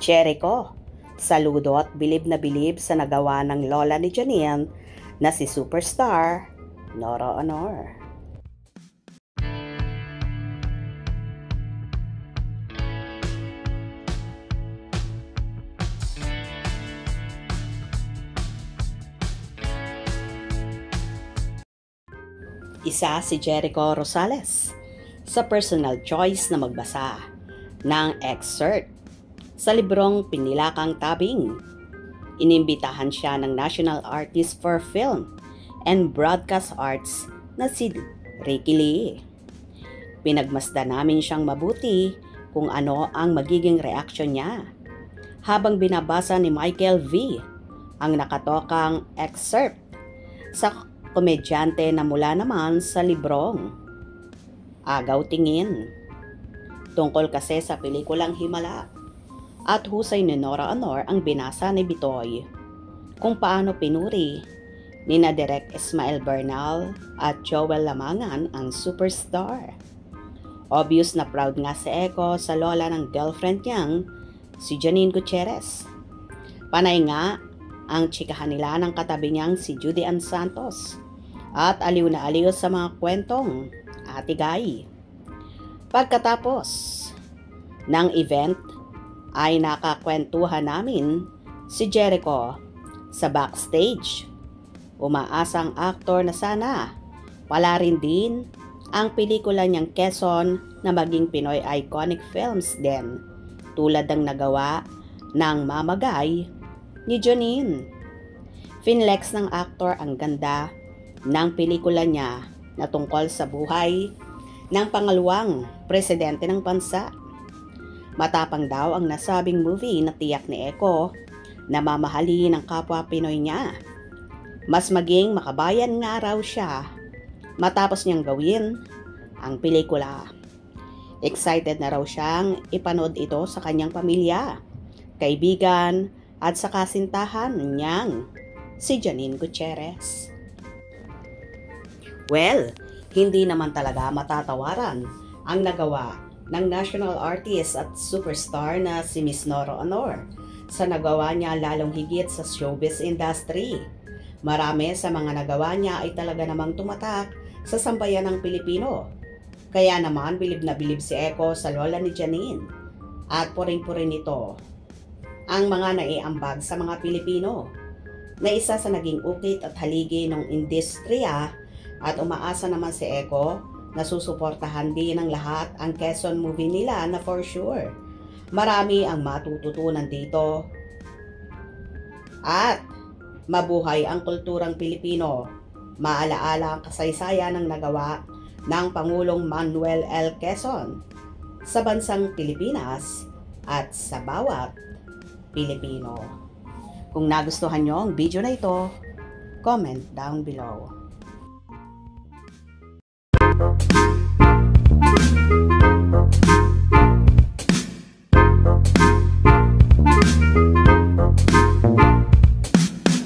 Jericho. Saludo at bilib na bilib sa nagawa ng lola ni Janine na si superstar Nora Honor. Isa si Jericho Rosales sa personal choice na magbasa ng excerpt sa librong Pinilakang Tabing. Inimbitahan siya ng National Artist for Film and Broadcast Arts na si Ricky Lee. Pinagmasdan namin siyang mabuti kung ano ang magiging reaksyon niya habang binabasa ni Michael V. ang nakatokang excerpt sa komedyante na mula naman sa librong Agaw Tingin. Tungkol kasi sa pelikulang Himala at husay ni Nora Honor ang binasa ni Bitoy kung paano pinuri ni na Direk Ismael Bernal at Joel Lamangan ang superstar. Obvious na proud nga si Eko sa lola ng girlfriend niyang si Janine Gutierrez. Panay nga ang tsikahan nila ng katabi niyang si Judy Ann Santos at aliw na aliw sa mga kwentong Ate Guy. Pagkatapos ng event ay nakakwentuhan namin si Jericho sa backstage. Umaasang aktor na sana pala rin din ang pelikula niyang Quezon na maging Pinoy iconic films din tulad ng nagawa ng Mamagay ni Janine. Finlex ng aktor ang ganda ng pelikula niya na tungkol sa buhay ng pangalawang presidente ng bansa. Matapang daw ang nasabing movie na tiyak ni Eko na mamahalin ng kapwa Pinoy niya. Mas maging makabayan nga raw siya matapos niyang gawin ang pelikula. Excited na raw siyang ipanood ito sa kanyang pamilya, kaibigan at sa kasintahan niyang si Janine Gutierrez. Well, hindi naman talaga matatawaran ang nagawa ng national artist at superstar na si Miss Nora Honor sa nagawa niya lalong higit sa showbiz industry. Marami sa mga nagawa niya ay talaga namang tumatak sa sambayan ng Pilipino. Kaya naman bilib na bilib si Eko sa lola ni Janine at puring-purin nito ang mga naiambag sa mga Pilipino na isa sa naging ukit at haligi ng industriya at umaasa naman si Eko na susuportahan din ng lahat ang Quezon movie nila na for sure marami ang matututunan dito at mabuhay ang kulturang Pilipino. Maalaala ang kasaysayan ng nagawa ng Pangulong Manuel L. Quezon sa bansang Pilipinas at sa bawat Pilipino. Kung nagustuhan nyo ang video na ito, comment down below.